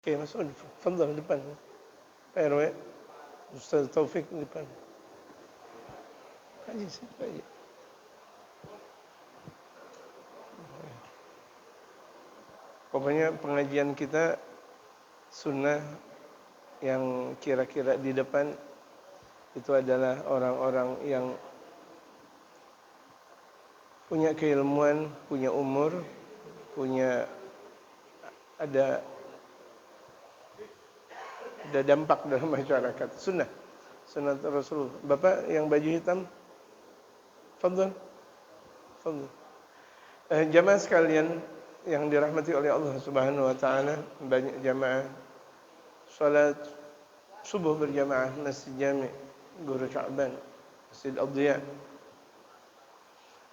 Oke, Mas'ud, fadhal depan. Pak RW, Ustaz Taufik depan. Aja siapa aja. Pokoknya pengajian kita sunnah yang kira-kira di depan itu adalah orang-orang yang punya keilmuan, punya umur, punya ada dampak dalam masyarakat. Sunnah Rasul. Bapak yang baju hitam, fadhal. Fadhal. Jamaah sekalian yang dirahmati oleh Allah Subhanahu wa taala, banyak jamaah salat subuh berjamaah Masjid Jami' Guru Sya'ban, Masjid Ad-Diya.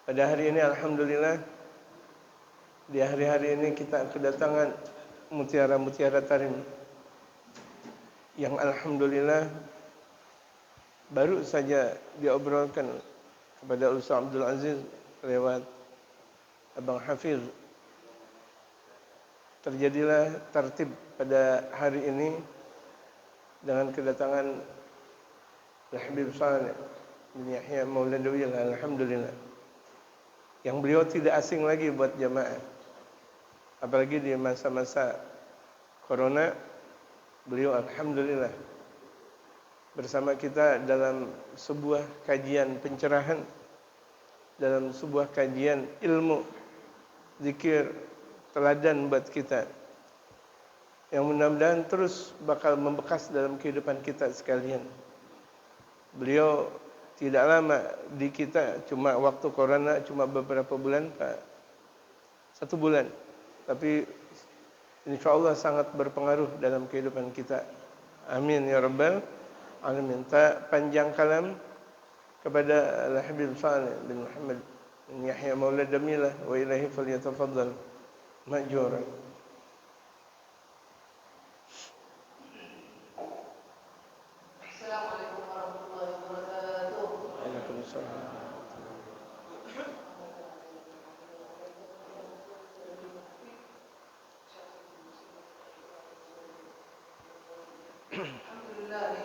Pada hari ini alhamdulillah, di hari-hari ini kita kedatangan mutiara-mutiara tarim yang alhamdulillah baru saja diobrolkan kepada Ustaz Abdul Aziz lewat Abang Hafiz. Terjadilah tertib pada hari ini dengan kedatangan Habib Saleh bin Yahya Mauladawiyah, alhamdulillah, yang beliau tidak asing lagi buat jamaah, apalagi di masa-masa corona. Beliau alhamdulillah bersama kita dalam sebuah kajian pencerahan, dalam sebuah kajian ilmu, zikir, teladan buat kita, yang mudah-mudahan terus bakal membekas dalam kehidupan kita sekalian. Beliau tidak lama di kita, cuma waktu corona cuma beberapa bulan, Pak. 1 bulan. Tapi insyaallah sangat berpengaruh dalam kehidupan kita. Amin ya rabbal alamin. Panjang kalam kepada Al-Habib Saleh bin Muhammad bin Yahya Mauladawiyah, wa ilahi falyatafaddal ma'juran. Assalamualaikum warahmatullahi wabarakatuh. Waalaikumsalam. Alhamdulillah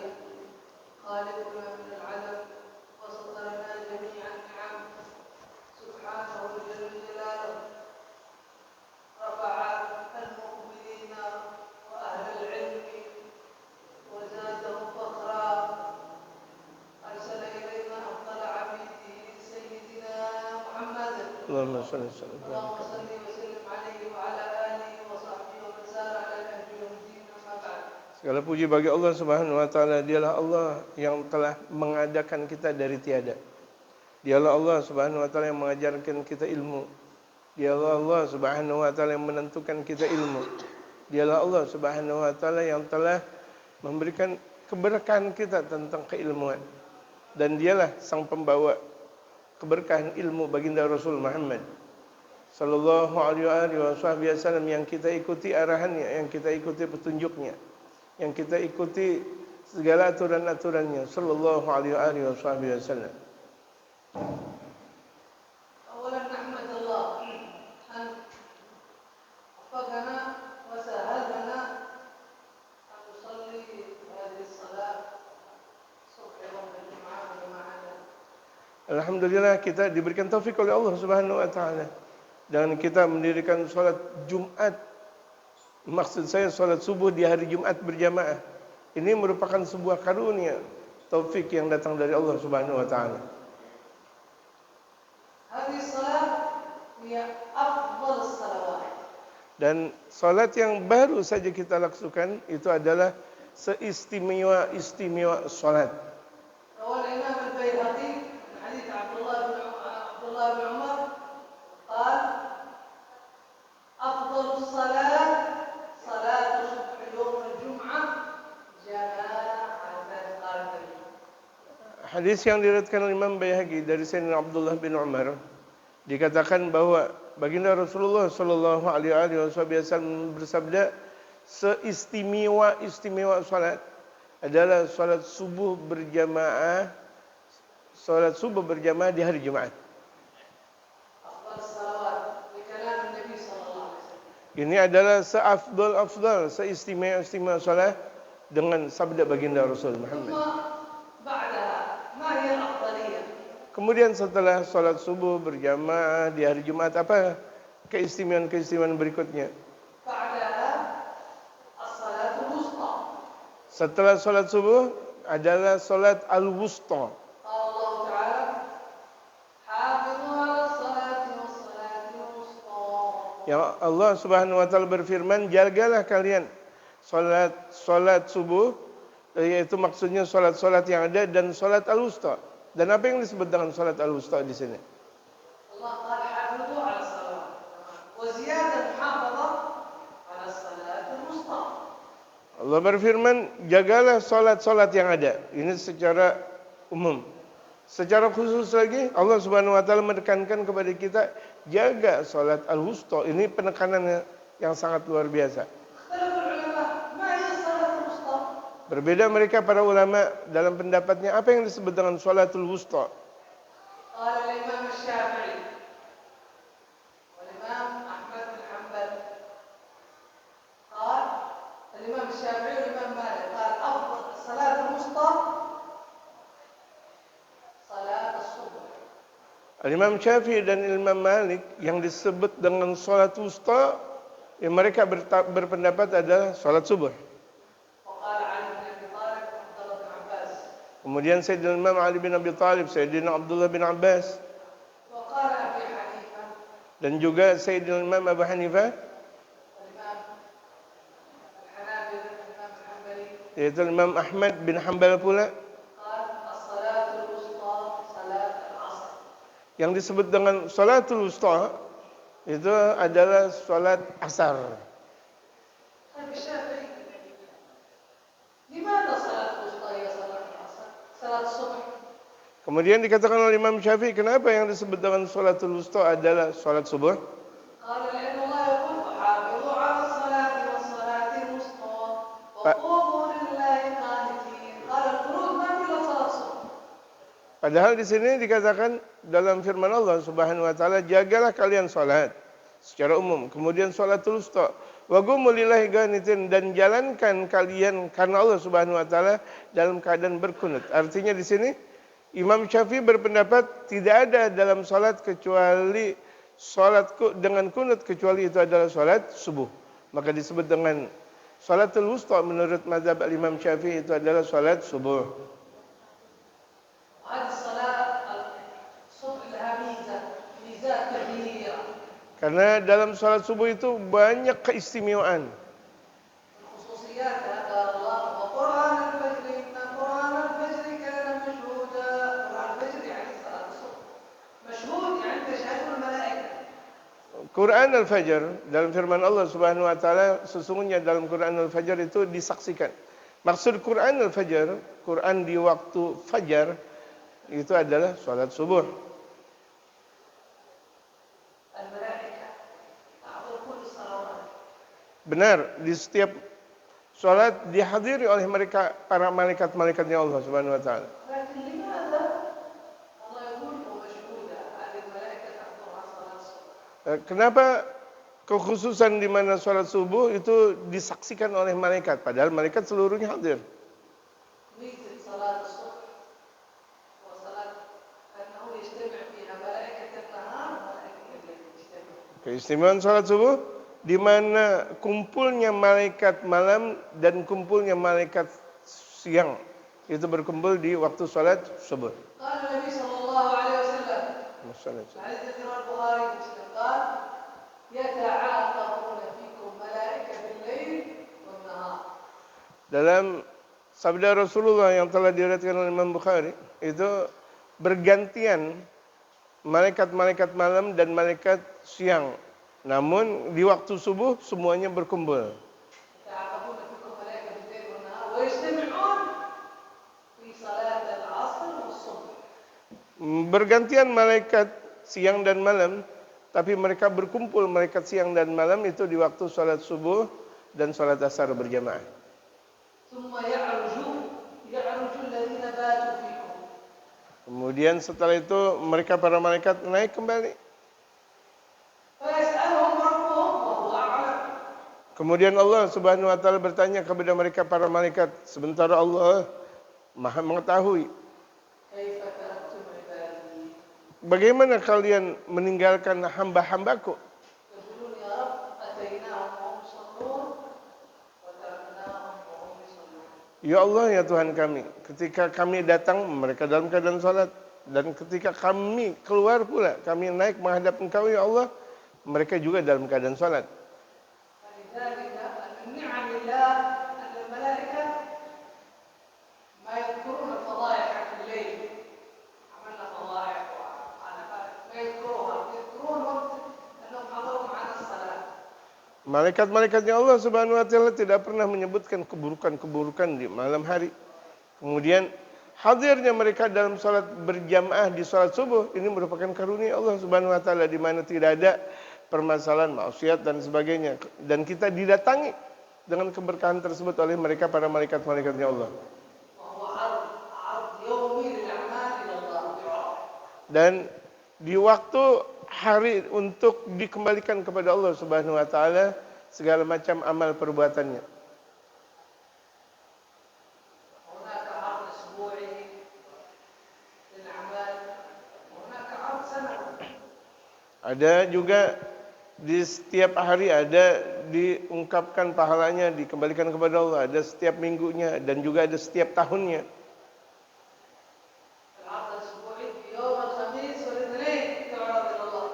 khaliquna min al-'alam wa satarana jami'an ni'am subhanahu jalla jalaluhu rafa'a al-mu'minina wa ahla al-'ilmi wa zadahum fakhra arsala ilayna afdala 'abdihi sayyidina Muhammad Allahumma shalli wa sallim. Allahumma salli wa sallim alaihi wa ala alihi wa sahbihi wa man sara ala nahji yaumiddin, amma ba'd. Segala puji bagi Allah Subhanahu wa taala. Dialah Allah yang telah mengadakan kita dari tiada. Dialah Allah Subhanahu wa taala yang mengajarkan kita ilmu. Dialah Allah Subhanahu wa taala yang menentukan kita ilmu. Dialah Allah Subhanahu wa taala yang telah memberikan keberkahan kita tentang keilmuan. Dan dialah sang pembawa keberkahan ilmu baginda Rasul Muhammad sallallahu alaihi wasallam, yang kita ikuti arahannya, yang kita ikuti petunjuknya, yang kita ikuti segala aturan-aturannya sallallahu alaihi wasallam. Awalan nahmadallah an waffaqana wa sahhalana an nusalli hadhihi salat subh yawm al-jum'ah jama'ana. Alhamdulillah kita diberikan taufik oleh Allah Subhanahu wa taala dan kita mendirikan salat Jumat. Maksud saya salat subuh di hari Jumat berjamaah. Ini merupakan sebuah karunia, taufik yang datang dari Allah Subhanahu wa taala. Hadhihi salat hiya afdal salawat. Dan salat yang baru saja kita lakukan itu adalah seistimewa salat. Rawal Imam al-Baihaqi min hadits Abdullah bin Umar qala afdalus salat salatu subh yawm al-jum'ah jama'atan qalbi. Hadis yang diriwayatkan oleh Imam Baihaqi dari Sayyidina Abdullah bin Umar, dikatakan bahwa baginda Rasulullah sallallahu alaihi wasallam bersabda, seistimewa salat adalah salat subuh berjamaah di hari Jumat. Afdal salawat bi kalam Nabi sallallahu alaihi wasallam. Ini adalah seafdal-afdal, seistimewa-istimewa salat dengan sabda baginda Rasul ثم Muhammad. بعدها ما هي الأفضلية؟ Kemudian setelah salat subuh berjamaah di hari Jumat, apa keistimewaan-keistimewaan berikutnya? بعدها الصلاة الوسطى. Setelah salat subuh adalah salat al-wusta. قال الله تعالى: حافظوا على الصلاة والصلاة الوسطى. Yang Allah Subhanahu wa taala berfirman, jagalah kalian salat subuh, yaitu maksudnya salat-salat yang ada, dan salat al-wusta. Dan apa yang disebut dengan salat al-wusta di sini? الله قال: حافظوا على الصلاة، وزيادة محافظة على الصلاة الوسطى. Allah berfirman, jagalah salat-salat yang ada. Ini secara umum. Secara khusus lagi, Allah Subhanahu wa taala menekankan kepada kita, jaga salat al-wusta. Ini penekanan yang sangat luar biasa. اختلف العلماء ما هي الصلاة الوسطى؟ Berbeda mereka para ulama dalam pendapatnya apa yang disebut dengan salatul wusta. قال الإمام الشافعي والإمام أحمد بن حنبل، قال الإمام الشافعي والإمام مالك، قال أفضل الصلاة الوسطى صلاة الصبح. Imam Syafi'i dan Imam Malik yang disebut dengan salat wusta, yang mereka berpendapat adalah salat subuh. وقال علي بن أبي طالب وعبد الله بن عباس. Kemudian Sayyidina Imam Ali bin Abi Thalib, Sayyidina Abdullah bin Abbas, وقال أبي حنيفة dan juga Sayyidina Imam Abu Hanifah, والإمام الحنابلة والإمام الحنبلي، yaitu Imam Ahmad bin Hanbal pula, قال الصلاة الوسطى صلاة العصر. yang disebut dengan salatul wusta itu adalah salat asar. طيب الشافعي لماذا صلاة الوسطى هي صلاة العصر؟ صلاة الصبح. Kemudian dikatakan oleh Imam Syafi'i, kenapa yang disebut dengan salatul wusta adalah salat subuh? قال لأن الله يقول: وحافظوا على الصلاة والصلاة الوسطى وقوموا لله قانتين. قال القنوت ما في إلا صلاة الصبح. Padahal di sini dikatakan dalam firman Allah Subhanahu wa taala, jagalah kalian salat secara umum. Kemudian salatul wusta, wa qumu lillahi qanitin, dan jalankan kalian karena Allah Subhanahu wa taala dalam keadaan berkunut. Artinya di sini Imam Syafi'i berpendapat tidak ada dalam salat kecuali salat dengan kunut, kecuali itu adalah salat subuh. Maka disebut dengan salatul wusta menurut mazhab Imam Syafi'i itu adalah salat subuh. وهذه الصلاة الصبح لها ميزات كبيرة. Karena dalam salat subuh itu banyak keistimewaan. من خصوصياتها قال الله: وقرآن الفجر إن قرآن الفجر كان مشهودا. قرآن الفجر يعني صلاة الصبح. مشهود يعني تشهده الملائكة. Quran Al-Fajr, dalam firman Allah Subhanahu wa taala, sesungguhnya dalam Quran Al-Fajr itu disaksikan. Maksud Quran Al-Fajr, Quran di waktu fajar, itu adalah salat subuh. الملائكة تحضر كل الصلوات. Benar, di setiap salat dihadiri oleh mereka para malaikat-malaikatnya Allah Subhanahu wa taala. لكن لماذا الله يقول ومشهودا؟ هذه الملائكة تحضرها صلاة الصبح. Kenapa kekhususan di mana salat subuh itu disaksikan oleh malaikat, padahal malaikat seluruhnya hadir? ميزة صلاة الصبح وصلاة أنه يجتمع فيها ملائكة النهار وملائكة الليل يجتمع. Keistimewaan salat subuh di mana kumpulnya malaikat malam dan kumpulnya malaikat siang itu berkumpul di waktu salat subuh. قال النبي صلى الله عليه وسلم حديث رواه البخاري ومسلم قال: يتعاقبون فيكم ملائكة بالليل والنهار. Dalam sabda Rasulullah yang telah diriwayatkan oleh Imam Bukhari, itu bergantian malaikat-malaikat malam dan malaikat siang. Namun di waktu subuh semuanya berkumpul. يتعاقبون فيكم ملائكة بالليل والنهار ويجتمعون في صلاة العصر والصبح. Bergantian malaikat siang dan malam, tapi mereka berkumpul malaikat siang dan malam itu di waktu salat subuh dan salat asar berjamaah. ثم يعرج الذين باتوا فيكم. Kemudian setelah itu mereka para malaikat naik kembali. فيسألهم ربهم وهو أعلم. Kemudian Allah Subhanahu wa taala bertanya kepada mereka para malaikat, sementara Allah Maha mengetahui, كيف تركتم عبادي bagaimana kalian meninggalkan hamba-hambaku? يقولون يا رب أتيناهم وهم يصلون وتركناهم وهم يصلون. Ya Allah, ya Tuhan kami, ketika kami datang mereka dalam keadaan salat, dan ketika kami keluar pula, kami naik menghadap Engkau ya Allah, mereka juga dalam keadaan salat. فلذلك من نعم الله أن الملائكة ما يذكرون الفضائح في الليل، عملنا فضائح وأنا ما يذكروها، يذكرون وقت أنهم حضروا معنا الصلاة. Malaikat-malaikatnya Allah Subhanahu wa taala tidak pernah menyebutkan keburukan-keburukan di malam hari. Kemudian hadirnya mereka dalam salat berjamaah di salat subuh ini merupakan karunia Allah Subhanahu wa taala di mana tidak ada permasalahan maksiat dan sebagainya, dan kita didatangi dengan keberkahan tersebut oleh mereka para malaikat-malaikatnya Allah. وهو عرض يومي للأعمال إلى الله يعرض. Dan di waktu hari untuk dikembalikan kepada Allah Subhanahu wa taala segala macam amal perbuatannya. هناك عرض أسبوعي للأعمال وهناك عرض سنوي. Ada juga di setiap hari ada diungkapkan pahalanya, dikembalikan kepada Allah, ada setiap minggunya dan juga ada setiap tahunnya. العرض الأسبوعي في يوم الخميس والاثنين يعرض إلى الله.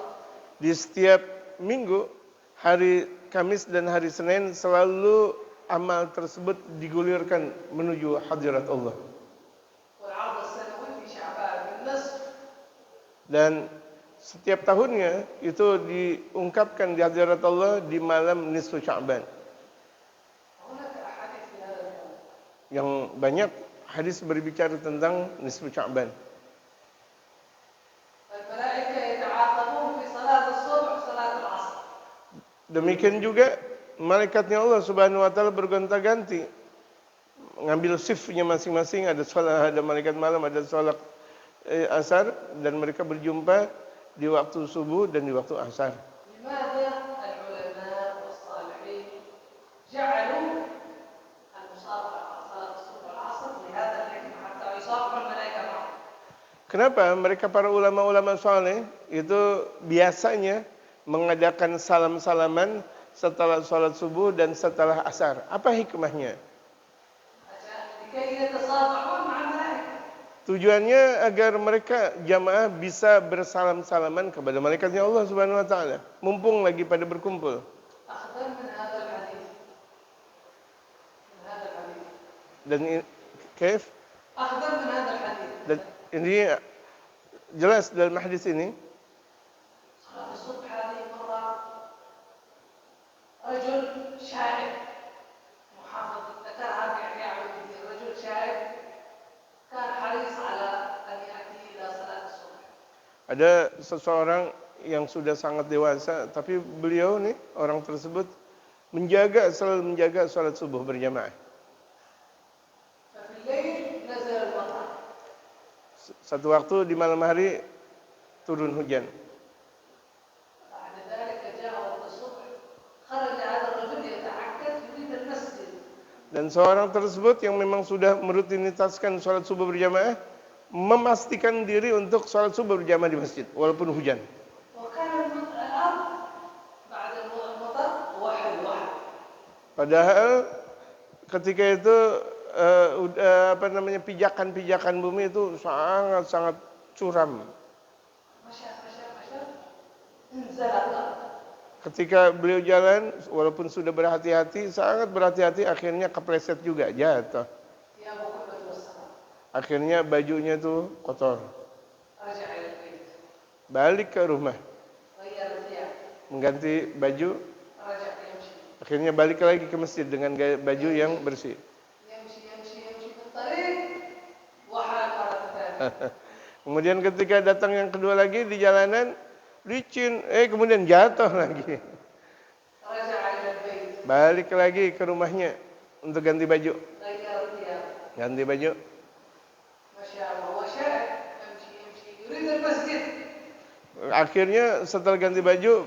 Di setiap minggu, hari Kamis dan hari Senin selalu amal tersebut digulirkan menuju hadirat Allah. والعرض السنوي في شعبان بالنصف. Dan setiap tahunnya itu diungkapkan di hadirat Allah di malam nisfu Sya'ban. هناك أحاديث في هذا اليوم. Yang banyak hadis berbicara tentang nisfu Sya'ban. الملائكة يتعاقبون في صلاة الصبح وصلاة العصر. Demikian juga malaikatnya Allah Subhanahu wa taala bergonta-ganti mengambil shiftnya masing-masing, ada salat, ada malaikat malam, ada salat asar, dan mereka berjumpa di waktu subuh dan di waktu asar. لماذا العلماء والصالحين جعلوا المصافحة على صلاة الصبح والعصر لهذا الحكمة حتى يصافحوا الملائكة معهم؟ Kenapa mereka para ulama-ulama saleh itu biasanya mengadakan salam-salaman setelah salat subuh dan setelah asar? Apa hikmahnya? لكي يتصافحون مع الملائكة. Tujuannya agar mereka jamaah bisa bersalam-salaman kepada malaikatnya Allah Subhanahu wa taala, mumpung lagi pada berkumpul. أخذا من هذا الحديث من هذا الحديث Dan kaif? أخذا من هذا الحديث Dan ini jelas dalam hadis ini صلاة الصبح هذه مرة رجل شاعر محافظ ذكرها في إحياء علوم الدين، رجل شاعر كان حريص على أن يأتي إلى صلاة الصبح. ada seseorang yang sudah sangat dewasa, tapi beliau nih, orang tersebut selalu menjaga salat subuh berjamaah. ففي الليل نزل المطر. Satu waktu di malam hari turun hujan. بعد ذلك جاء وقت الصبح خرج هذا الرجل يتعكز يريد المسجد. Dan seorang tersebut yang memang sudah merutinitaskan salat subuh berjamaah, memastikan diri untuk salat subuh berjamaah di masjid walaupun hujan. وكان الأرض بعد المطر وحل. Padahal ketika itu pijakan bumi itu sangat curam. مشى انزل الأرض. Ketika beliau jalan, walaupun sudah berhati-hati, sangat berhati-hati, akhirnya kepleset juga, jatuh. ثيابه كلها توسخت. Akhirnya bajunya tuh kotor. رجع إلى البيت. Balik ke rumah, غير الثياب. mengganti baju, رجع يمشي. akhirnya balik lagi ke masjid dengan baju yang bersih. يمشي في الطريق وحل مرة ثانية. Kemudian ketika datang yang kedua lagi di jalanan, licin, kemudian jatuh lagi. رجع إلى البيت. Balik lagi ke rumahnya untuk ganti baju. غير الثياب. Ganti baju. مشى وهو شاعر يمشي يريد المسجد. Akhirnya setelah ganti baju,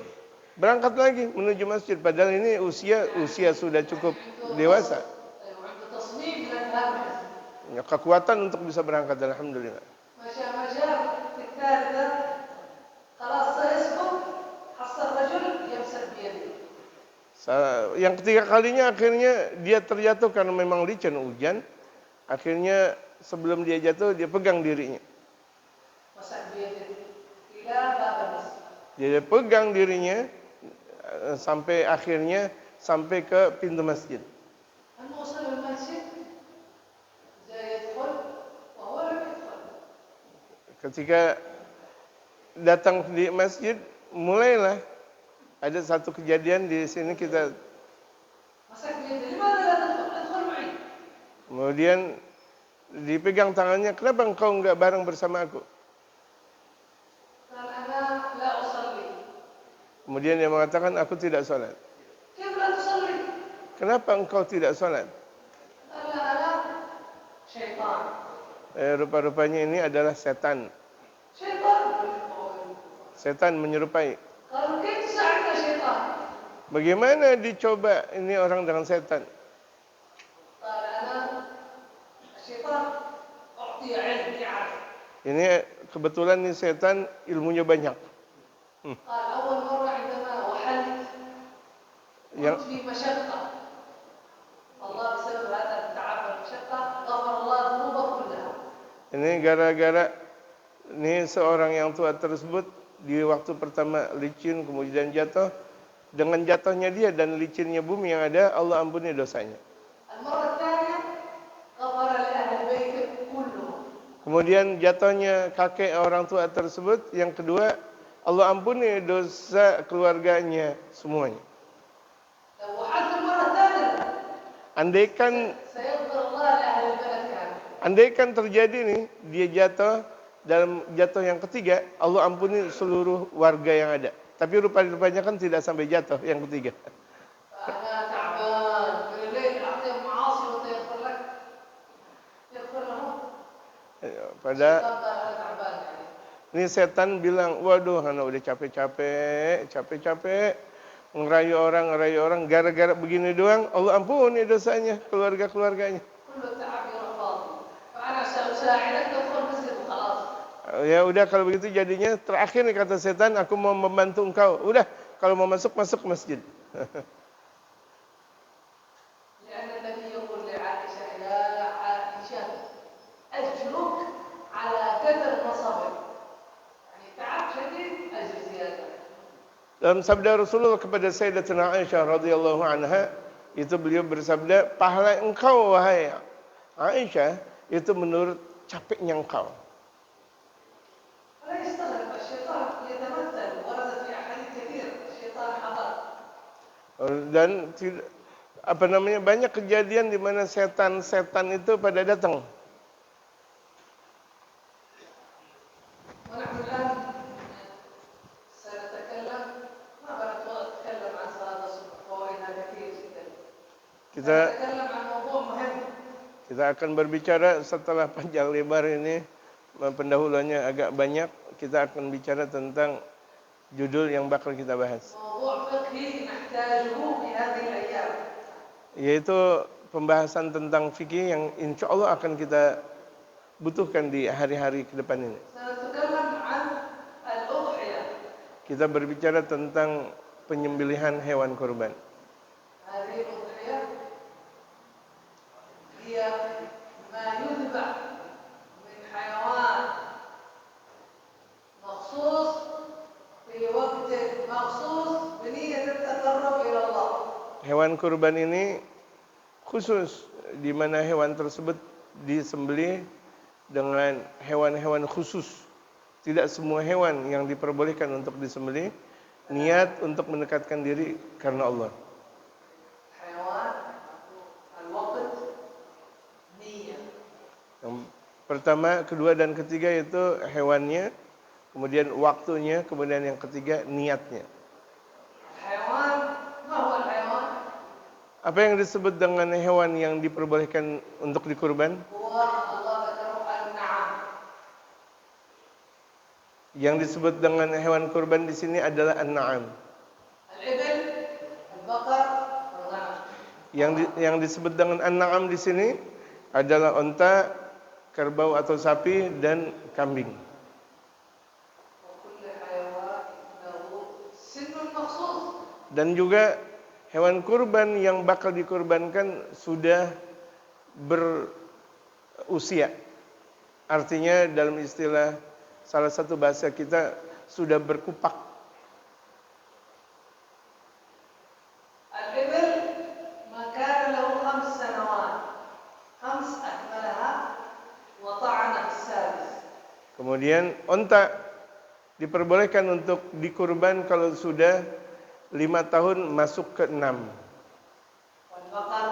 berangkat lagi menuju masjid. Padahal ini usia sudah cukup dewasa. وعنده تصميم للأذهاب الحزب. Ya, kekuatan untuk bisa berangkat, alhamdulillah. ما جاء في الثالثة خلاص سيسقط حصل الرجل يمسك بيده. Yang ketiga kalinya akhirnya dia terjatuh karena memang licin hujan. Akhirnya sebelum dia jatuh dia pegang dirinya. مسك بيده إلى باب المسجد. Dia pegang dirinya sampai akhirnya sampai ke pintu masjid. لما وصل المسجد جاء يدخل وهو لم يدخل. Ketika datang di masjid, mulailah ada satu kejadian di sini kita. مسك بيده لماذا لا تدخل؟ ادخل معي. Kemudian dipegang tangannya, kenapa engkau enggak bareng bersama aku? قال أنا لا أصلي. Kemudian dia mengatakan, aku tidak sholat. كيف لا تصلي؟ Kenapa engkau tidak sholat? قال أنا شيطان. Rupa-rupanya ini adalah setan. شيطان. Setan menyerupai. قالوا كيف تساعدنا شيطان؟ Bagaimana dicoba ini orang dengan setan? قال أنا الشيطان أعطي علم يعرف. Ini kebetulan nih setan ilmunya banyak. قال أول مرة عندما وحلت كنت في مشقة. الله بسبب هذا التعب والمشقة غفر الله ذنوبه كلها. Ini gara-gara ini seorang yang tua tersebut di waktu pertama licin kemudian jatuh. Dengan jatuhnya dia dan licinnya bumi yang ada, Allah ampuni dosanya. المرة الثانية غفر لأهل البيت كلهم. Kemudian jatuhnya kakek orang tua tersebut, yang kedua Allah ampuni dosa keluarganya semuanya. لو وحلت المرة الثالثة Andaikan سيغفر الله لأهل البلد كامل. andaikan terjadi nih dia jatuh dalam jatuh yang ketiga, Allah ampuni seluruh warga yang ada. Tapi rupanya kan tidak sampai jatuh yang ketiga. أنا تعبان من الليل أعطيهم معاصي وأنت يغفر لك يغفر لهم. Pada الشيطان قال أنا تعبان يعني. ini setan bilang, waduh, anak udah capek-capek ngerayu orang, gara-gara begini doang, Allah ampuni dosanya, keluarganya. كل التعب يروح فاضي. فأنا سأساعدك تدخل مسجد وخلاص. Ya udah kalau begitu jadinya terakhir nih kata setan, aku mau membantu engkau. Udah, kalau mau masuk masjid. لأن النبي يقول لعائشة يا عائشة أجرك على قدر ما صبر. يعني تعب شديد أجر زيادة. Dalam sabda Rasulullah kepada Sayyidatina Aisyah radhiyallahu anha, itu beliau bersabda, pahala engkau wahai Aisyah itu menurut capeknya engkau. ولا يستغرب الشيطان يتمثل وردت في أحاديث كثير الشيطان حضر. Dan banyak kejadian di mana setan itu pada datang. ونحن الآن سنتكلم ما بنتكلم عن صلاة الصبح فوائدها كثير جدا. سنتكلم عن موضوع مهم. Kita akan berbicara setelah panjang lebar ini, pendahuluannya agak banyak, kita akan bicara tentang judul yang bakal kita bahas. موضوع فقهي نحتاجه في هذه الأيام. Yaitu pembahasan tentang fikih yang insya Allah akan kita butuhkan di hari-hari ke depan ini. سنتكلم عن الأضحية. Kita berbicara tentang penyembelihan hewan kurban. هذه الأضحية هي ما يذبح من حيوان مخصوص في وقت مخصوص بنية التقرب إلى الله. Hewan kurban ini khusus, di mana hewan tersebut disembelih dengan hewan-hewan khusus. Tidak semua hewan yang diperbolehkan untuk disembelih, niat untuk mendekatkan diri karena Allah. حيوان الوقت نية. Yang pertama, kedua, dan ketiga itu hewannya, kemudian waktunya, kemudian yang ketiga niatnya. الحيوان ما هو الحيوان؟ Apa yang disebut dengan hewan yang diperbolehkan untuk dikurban? هو الله ذكره النعم. Yang disebut dengan hewan kurban di sini adalah an-na'am. Yang disebut dengan an-na'am di sini adalah unta, kerbau atau sapi dan kambing. وكل حيوان له سن مخصوص. Dan juga hewan kurban yang bakal dikurbankan sudah berusia. Artinya dalam istilah salah satu bahasa kita sudah berkupak. الإبل ما كان له 5 سنوات 5 أكملها وطعن في السادس. Kemudian onta diperbolehkan untuk dikurban kalau sudah 5 tahun masuk ke 6. والبقر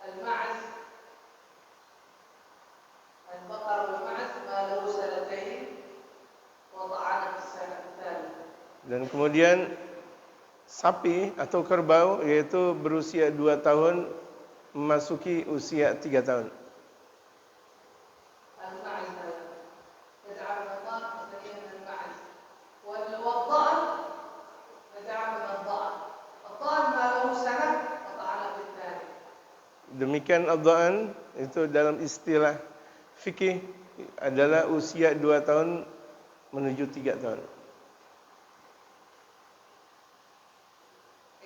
والمعز البقر والمعز ما له 2 وطعن في السنة الثالثة. Dan kemudian sapi atau kerbau yaitu berusia 2 tahun memasuki usia 3 tahun. المعز يدعم الضأن مثليا من المعز والضأن يدعم من الضأن. الضأن ما له سنة وطعن في الثاني. Demikian ad-dha'an itu dalam istilah fikih adalah usia 2 tahun menuju 3 tahun.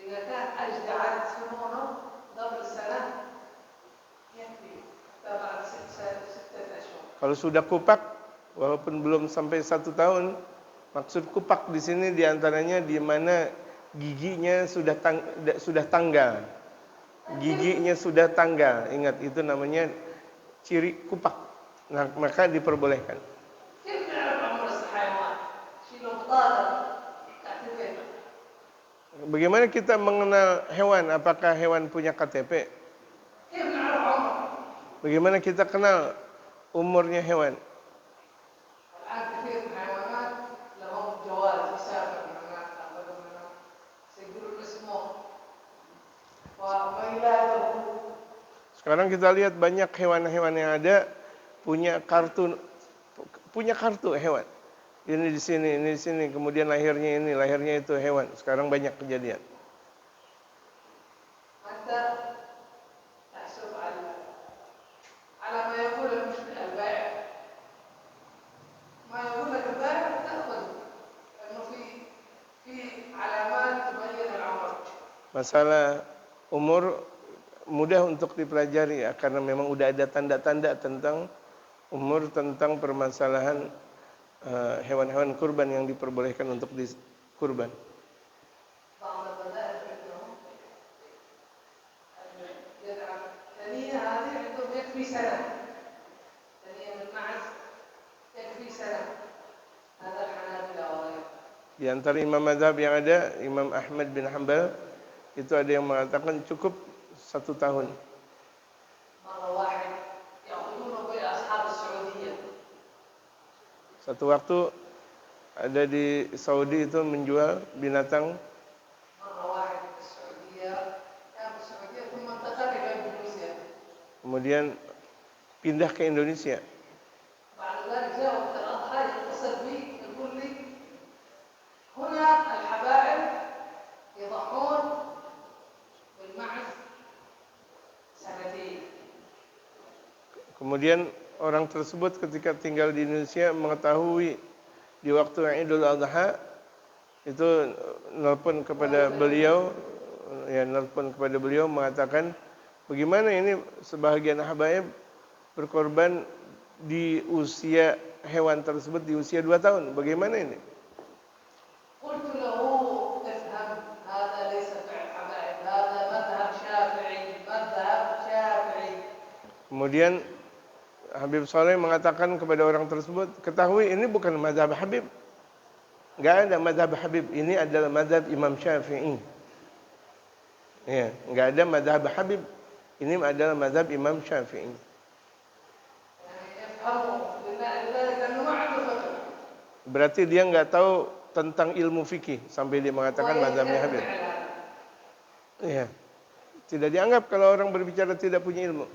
إذا كان أجدعت سنونه قبل سنة يكفي حتى بعد 6 أشهر. Kalau sudah kupak walaupun belum sampai 1 tahun, maksud kupak di sini diantaranya di mana giginya sudah tanggal. Giginya sudah tanggal. Ingat itu namanya ciri kupak. Nah, maka diperbolehkan. كيف نعرف عمر الحيوان؟ شيله بطاقة تعتبر. Bagaimana kita mengenal hewan? Apakah hewan punya KTP? كيف نعرف عمره؟ Bagaimana kita kenal umurnya hewan? الآن كثير من الحيوانات لهم جواز يسافر من هناك أخذوا منهم يسجلون اسمه وميلاده. Sekarang kita lihat banyak hewan-hewan yang ada punya kartu hewan. Ini di sini, ini di sini, kemudian lahirnya ini, lahirnya itu hewan. Sekarang banyak kejadian. أنت تحسب على ما يقول البائع. ما يقول لك البائع تأخذ لأنه في علامات تبين العمر. Masalah umur mudah untuk dipelajari ya, karena memang udah ada tanda-tanda tentang umur, tentang permasalahan hewan-hewan kurban yang diperbolehkan untuk dikurban. بعض البلدان عندهم يدعم ثنية هذه عندهم يكفي سنة. ثنية من معز يكفي سنة. هذا الحنابلة وغيره. Di antara imam mazhab yang ada, Imam Ahmad bin Hanbal, itu ada yang mengatakan cukup 1 tahun. مرة واحد يأخذونه بأصحاب السعودية. Satu waktu ada di Saudi itu menjual binatang. مرة واحد في السعودية كان في السعودية ثم انتقل إلى إندونيسيا. Kemudian pindah ke Indonesia. بعد ذلك جاء وقت الأضحى يتصل بي يقول لي هنا الحبائب يضحون بالمعز 2 سنين. Kemudian orang tersebut ketika tinggal di Indonesia mengetahui di waktu Idul Adha itu nelpon kepada beliau, mengatakan bagaimana ini sebahagian habaib berkorban di usia hewan tersebut di usia 2 tahun. Bagaimana ini? قلت له افهم هذا ليس فعل حبائب هذا مذهب شافعي مذهب شافعي. Kemudian Habib Saleh mengatakan kepada orang tersebut, ketahui ini bukan mazhab Habib. Enggak ada mazhab Habib, ini adalah mazhab Imam Syafi'i. Ya, enggak ada mazhab Habib. Ini adalah mazhab Imam Syafi'i. Berarti dia enggak tahu tentang ilmu fikih sampai dia mengatakan mazhabnya Habib. Iya. Tidak dianggap kalau orang berbicara tidak punya ilmu.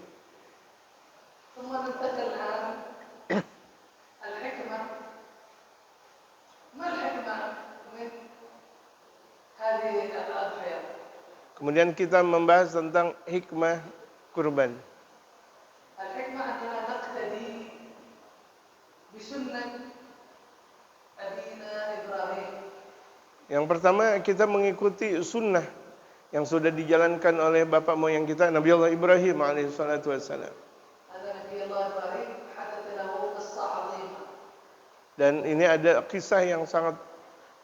ثم ننتقل الآن الحكمة. ما الحكمة من هذه الأضحية Kemudian kita membahas tentang hikmah kurban. الحكمة أننا نقتدي بسنة أبينا إبراهيم. Yang pertama, kita mengikuti sunnah yang sudah dijalankan oleh bapak moyang kita, Nabi Allah Ibrahim alaihissalatu wassalam. هذا نبي الله إبراهيم حدث له قصة عظيمة. Dan ini ada kisah yang sangat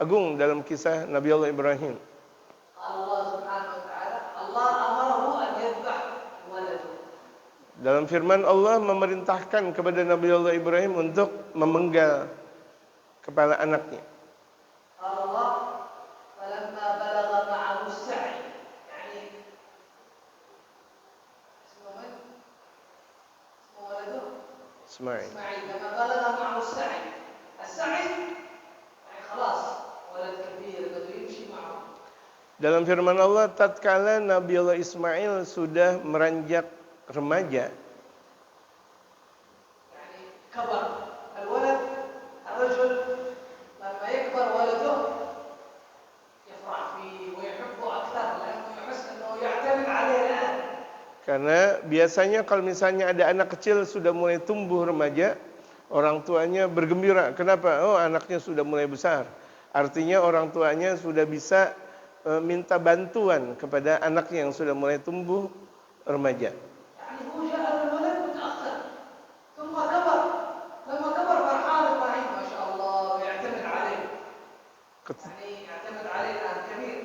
agung dalam kisah Nabi Allah Ibrahim. قال الله سبحانه وتعالى الله أمره أن يذبح ولده. Dalam firman Allah memerintahkan kepada Nabi Allah Ibrahim untuk memenggal kepala anaknya. قال الله فلما بلغ معه السعي يعني اسمه من؟ اسمه ولده؟ Ismail. إسماعيل لما بلغ معه السعي يعني خلاص ولد كبير بده يمشي معه. Dalam firman Allah, tatkala Nabi Allah Ismail sudah meranjak remaja, يعني كبر الولد الرجل لما يكبر ولده يفرح فيه ويحبه أكثر لأنه يحس أنه يعتمد عليه الآن. karena biasanya kalau misalnya ada anak kecil sudah mulai tumbuh remaja, orang tuanya bergembira. Kenapa? Oh, anaknya sudah mulai besar. Artinya orang tuanya sudah bisa minta bantuan kepada anaknya yang sudah mulai tumbuh remaja. يعني هو جاء الولد متأخر ثم كبر لما كبر فرحان إبراهيم ما شاء الله ويعتمد عليه يعني يعتمد عليه الآن كبير.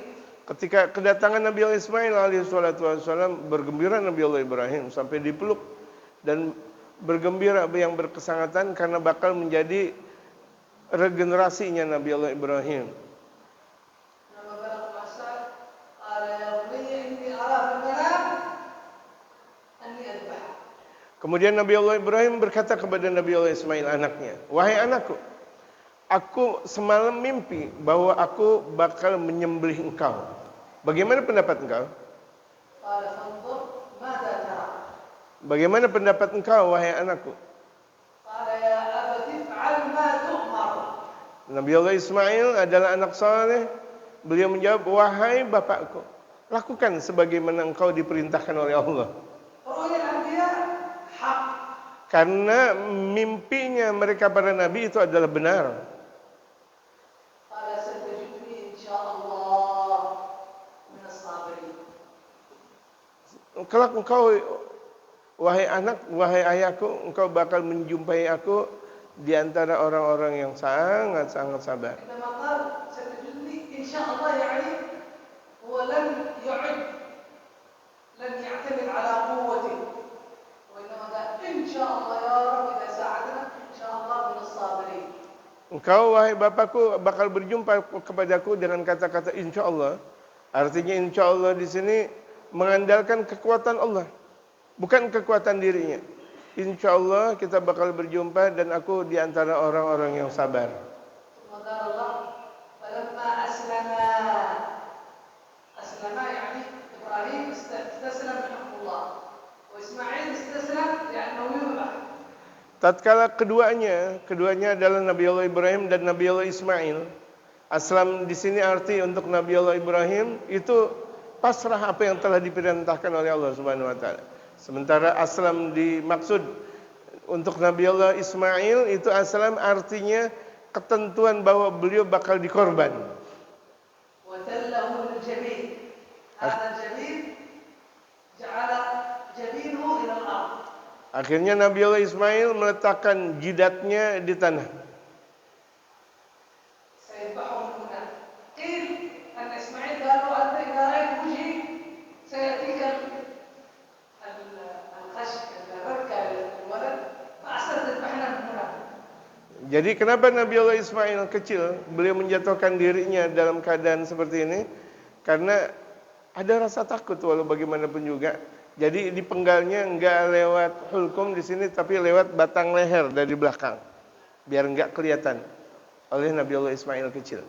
Ketika kedatangan Nabi Allah Ismail alaihissalam, bergembira Nabi Allah Ibrahim sampai dipeluk dan bergembira yang berkesangatan karena bakal menjadi regenerasinya Nabi Allah Ibrahim. Kemudian Nabi Allah Ibrahim berkata kepada Nabi Allah Ismail anaknya, "Wahai anakku, aku semalam mimpi bahwa aku bakal menyembelih engkau. Bagaimana pendapat engkau?" Bagaimana pendapat engkau, wahai anakku? Nabi Allah Ismail adalah anak saleh. Beliau menjawab, "Wahai bapakku, lakukan sebagaimana engkau diperintahkan oleh Allah." Karena mimpinya mereka para nabi itu adalah benar. Kelak engkau, wahai anak, wahai ayahku, engkau bakal menjumpai aku di antara orang-orang yang sangat-sangat sabar. Engkau, wahai bapakku, bakal berjumpa kepadaku dengan kata-kata insya Allah. Artinya insya Allah di sini mengandalkan kekuatan Allah, bukan kekuatan dirinya. Insya Allah kita bakal berjumpa dan aku di antara orang-orang yang sabar. Tatkala keduanya adalah Nabi Allah Ibrahim dan Nabi Allah Ismail. Aslam di sini arti untuk Nabi Allah Ibrahim itu pasrah apa yang telah diperintahkan oleh Allah Subhanahu wa taala. Sementara aslam dimaksud untuk Nabi Allah Ismail itu aslam artinya ketentuan bahwa beliau bakal dikorban. Akhirnya Nabi Allah Ismail meletakkan jidatnya di tanah. Jadi kenapa Nabi Allah Ismail kecil, beliau menjatuhkan dirinya dalam keadaan seperti ini? Karena ada rasa takut walau bagaimanapun juga. Jadi dipenggalnya enggak lewat hulkum di sini, tapi lewat batang leher dari belakang, biar enggak kelihatan oleh Nabi Allah Ismail kecil.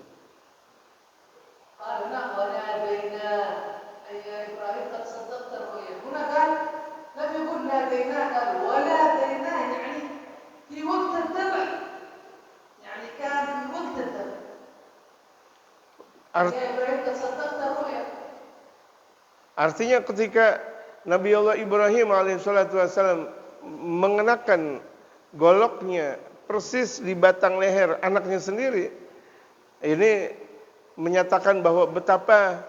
Artinya ketika Nabi Allah Ibrahim alaihissalam mengenakan goloknya persis di batang leher anaknya sendiri, ini menyatakan bahwa betapa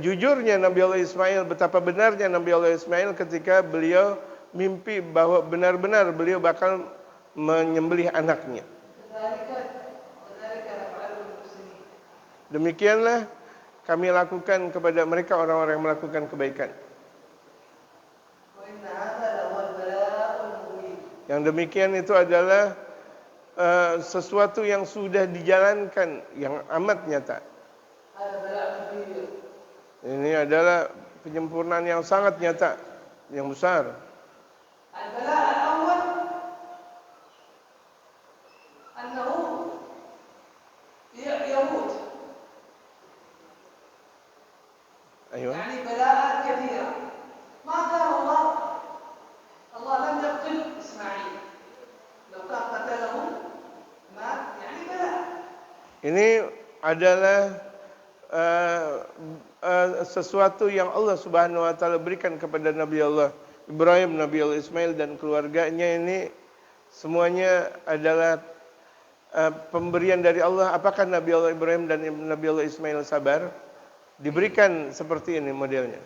jujurnya Nabi Allah Ismail, betapa benarnya Nabi Allah Ismail ketika beliau mimpi bahwa benar-benar beliau bakal menyembelih anaknya. Demikianlah kami lakukan kepada mereka orang-orang yang melakukan kebaikan. Yang demikian itu adalah sesuatu yang sudah dijalankan yang amat nyata. Ini adalah penyempurnaan yang sangat nyata, yang besar. أيوة. يعني بلاءات كثيرة ما كان الله لم يقتل إسماعيل لو كان قتله مات يعني بلاء. Ini adalah sesuatu yang Allah Subhanahu wa taala berikan kepada Nabi Allah Ibrahim, Nabi Allah Ismail dan keluarganya. Ini semuanya adalah pemberian dari Allah. Apakah Nabi Allah Ibrahim dan Nabi Allah Ismail sabar? Diberikan seperti ini modelnya.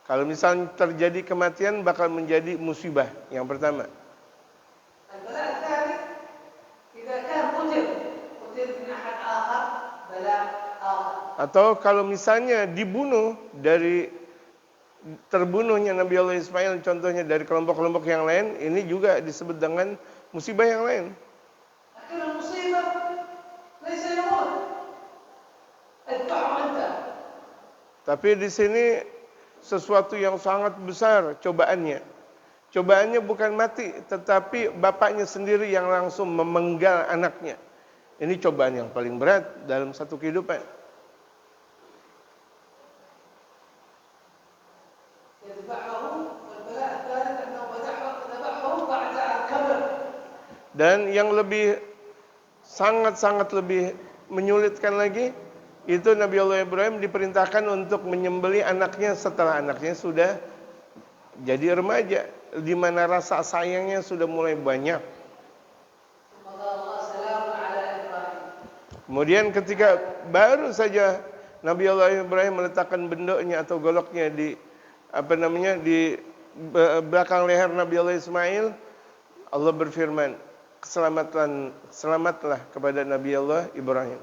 Kalau misalnya terjadi kematian bakal menjadi musibah yang pertama. Atau kalau misalnya dibunuh dari terbunuhnya Nabi Allah Ismail, contohnya dari kelompok-kelompok yang lain, ini juga disebut dengan musibah yang lain. Tapi di sini sesuatu yang sangat besar cobaannya. Cobaannya bukan mati, tetapi bapaknya sendiri yang langsung memenggal anaknya. Ini cobaan yang paling berat dalam satu kehidupan. Dan yang lebih sangat-sangat lebih menyulitkan lagi, itu Nabi Allah Ibrahim diperintahkan untuk menyembelih anaknya setelah anaknya sudah jadi remaja, di mana rasa sayangnya sudah mulai banyak. Kemudian ketika baru saja Nabi Allah Ibrahim meletakkan bendoknya atau goloknya di di belakang leher Nabi Allah Ismail, Allah berfirman, selamatlah kepada Nabi Allah Ibrahim.